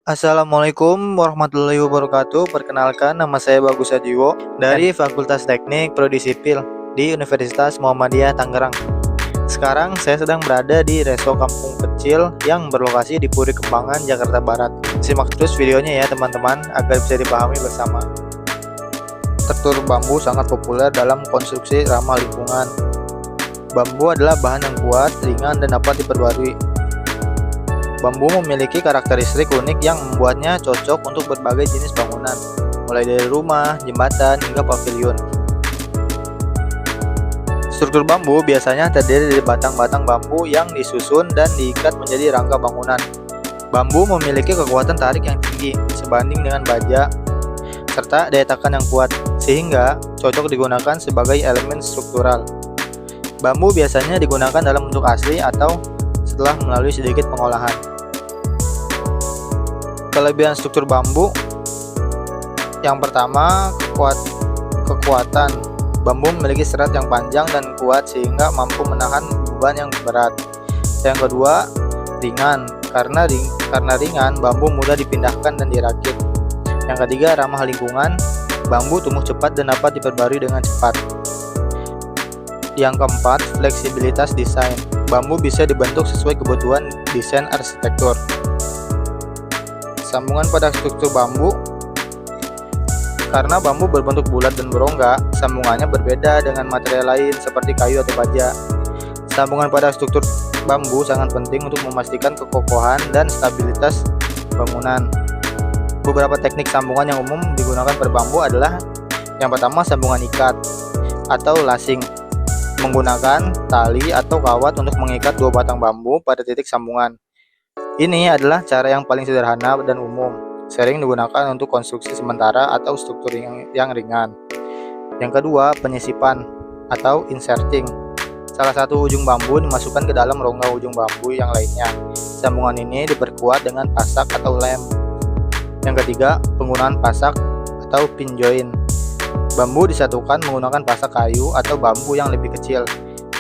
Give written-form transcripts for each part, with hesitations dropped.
Assalamualaikum warahmatullahi wabarakatuh. Perkenalkan, nama saya Bagus Adiwo dari Fakultas Teknik Prodi Sipil di Universitas Muhammadiyah Tangerang. Sekarang saya sedang berada di Reso Kampung Kecil yang berlokasi di Puri Kembangan, Jakarta Barat. Simak terus videonya ya teman-teman agar bisa dipahami bersama. Struktur bambu sangat populer dalam konstruksi ramah lingkungan. Bambu adalah bahan yang kuat, ringan, dan dapat diperbarui. Bambu memiliki karakteristik unik yang membuatnya cocok untuk berbagai jenis bangunan, mulai dari rumah, jembatan, hingga pavilion. Struktur bambu biasanya terdiri dari batang-batang bambu yang disusun dan diikat menjadi rangka bangunan. Bambu memiliki kekuatan tarik yang tinggi sebanding dengan baja, serta daya tekan yang kuat, sehingga cocok digunakan sebagai elemen struktural. Bambu biasanya digunakan dalam bentuk asli atau setelah melalui sedikit pengolahan. Kelebihan struktur bambu yang pertama, kekuatan. Bambu memiliki serat yang panjang dan kuat sehingga mampu menahan beban yang berat. Yang kedua, ringan. Karena ringan, bambu mudah dipindahkan dan dirakit. Yang ketiga, ramah lingkungan. Bambu tumbuh cepat dan dapat diperbarui dengan cepat. Yang keempat, fleksibilitas desain. Bambu bisa dibentuk sesuai kebutuhan desain arsitektur. Sambungan pada struktur bambu. Karena bambu berbentuk bulat dan berongga, sambungannya berbeda dengan material lain seperti kayu atau baja. Sambungan pada struktur bambu sangat penting untuk memastikan kekokohan dan stabilitas bangunan. Beberapa teknik sambungan yang umum digunakan per bambu adalah: yang pertama, sambungan ikat atau lasing, menggunakan tali atau kawat untuk mengikat dua batang bambu pada titik sambungan. Ini adalah cara yang paling sederhana dan umum, sering digunakan untuk konstruksi sementara atau struktur yang ringan. Yang kedua, penyisipan atau inserting. Salah satu ujung bambu dimasukkan ke dalam rongga ujung bambu yang lainnya. Sambungan ini diperkuat dengan pasak atau lem. Yang ketiga, penggunaan pasak atau pin joint. Bambu disatukan menggunakan pasak kayu atau bambu yang lebih kecil.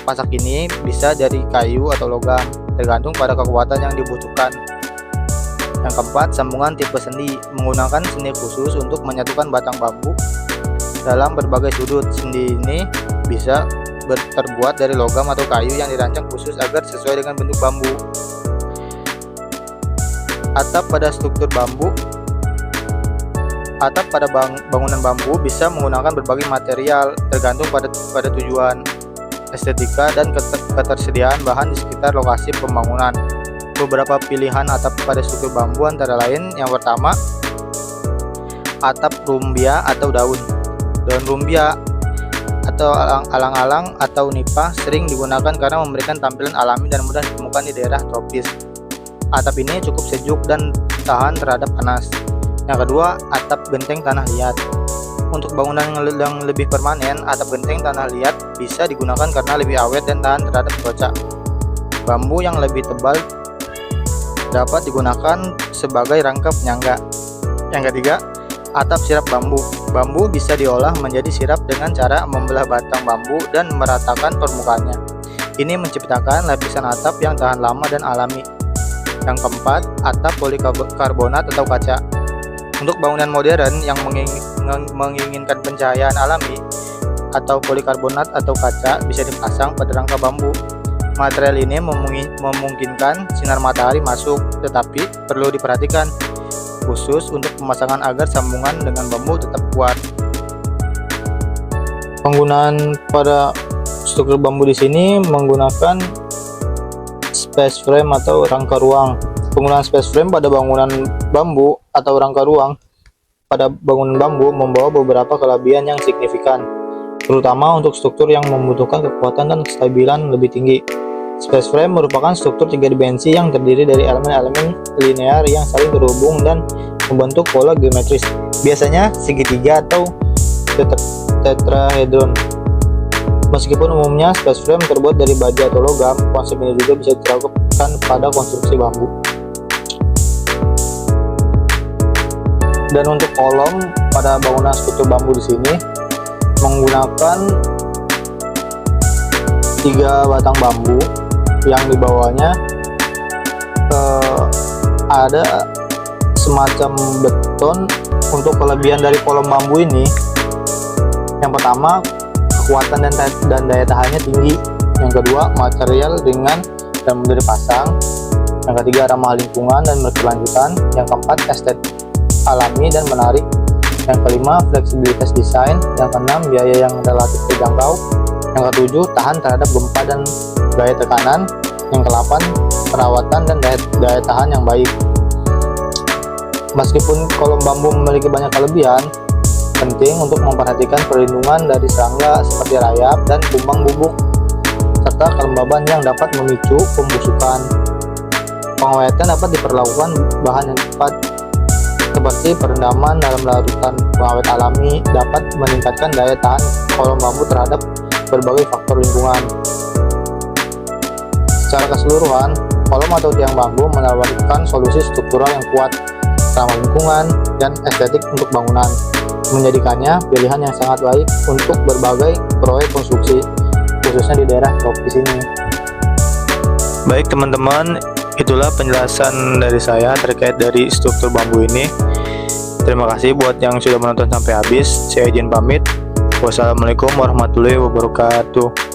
Pasak ini bisa dari kayu atau logam, tergantung pada kekuatan yang dibutuhkan. Yang keempat, sambungan tipe sendi, menggunakan sendi khusus untuk menyatukan batang bambu dalam berbagai sudut. Sendi ini bisa terbuat dari logam atau kayu yang dirancang khusus agar sesuai dengan bentuk bambu. Atap pada struktur bambu. Atap pada bangunan bambu bisa menggunakan berbagai material tergantung pada tujuan, estetika, dan ketersediaan bahan di sekitar lokasi pembangunan. Beberapa pilihan atap pada struktur bambu antara lain: yang pertama, atap rumbia atau daun. Daun rumbia atau alang-alang atau nipah sering digunakan karena memberikan tampilan alami dan mudah ditemukan di daerah tropis. Atap ini cukup sejuk dan tahan terhadap panas. Yang kedua, atap genteng tanah liat. Untuk bangunan yang lebih permanen, atap genteng tanah liat bisa digunakan karena lebih awet dan tahan terhadap cuaca. Bambu yang lebih tebal dapat digunakan sebagai rangka penyangga. Yang ketiga, atap sirap bambu. Bambu bisa diolah menjadi sirap dengan cara membelah batang bambu dan meratakan permukaannya. Ini menciptakan lapisan atap yang tahan lama dan alami. Yang keempat, atap polikarbonat atau kaca. Untuk bangunan modern yang menginginkan pencahayaan alami, atau polikarbonat atau kaca bisa dipasang pada rangka bambu. Material ini memungkinkan sinar matahari masuk, tetapi perlu diperhatikan khusus untuk pemasangan agar sambungan dengan bambu tetap kuat. Penggunaan pada struktur bambu di sini menggunakan space frame atau rangka ruang. Penggunaan space frame pada bangunan bambu atau rangka ruang pada bangunan bambu membawa beberapa kelebihan yang signifikan, terutama untuk struktur yang membutuhkan kekuatan dan kestabilan lebih tinggi. Space frame merupakan struktur tiga dimensi yang terdiri dari elemen-elemen linear yang saling terhubung dan membentuk pola geometris, biasanya segitiga atau tetrahedron. Meskipun umumnya space frame terbuat dari baja atau logam, konsep ini juga bisa diterapkan pada konstruksi bambu. Dan untuk kolom pada bangunan struktur bambu di sini menggunakan 3 batang bambu yang di bawahnya ada semacam beton. Untuk kelebihan dari kolom bambu ini, yang pertama kekuatan dan daya tahannya tinggi, yang kedua material ringan dan mudah dipasang, yang ketiga ramah lingkungan dan berkelanjutan, yang keempat estetik alami dan menarik, yang kelima fleksibilitas desain, yang keenam biaya yang relatif terjangkau, yang ketujuh tahan terhadap gempa dan gaya tekanan, yang kedelapan perawatan dan daya tahan yang baik. Meskipun kolom bambu memiliki banyak kelebihan, penting untuk memperhatikan perlindungan dari serangga seperti rayap dan kumbang bubuk, serta kelembaban yang dapat memicu pembusukan. Pengawetan dapat diperlakukan bahan yang tepat, seperti perendaman dalam larutan pengawet alami dapat meningkatkan daya tahan kolom bambu terhadap berbagai faktor lingkungan. Secara keseluruhan, kolom atau tiang bambu menawarkan solusi struktural yang kuat, ramah lingkungan, dan estetik untuk bangunan, menjadikannya pilihan yang sangat baik untuk berbagai proyek konstruksi, khususnya di daerah tropis ini. Baik teman-teman, itulah penjelasan dari saya terkait dari struktur bambu ini. Terima kasih buat yang sudah menonton sampai habis. Saya izin pamit. Wassalamualaikum warahmatullahi wabarakatuh.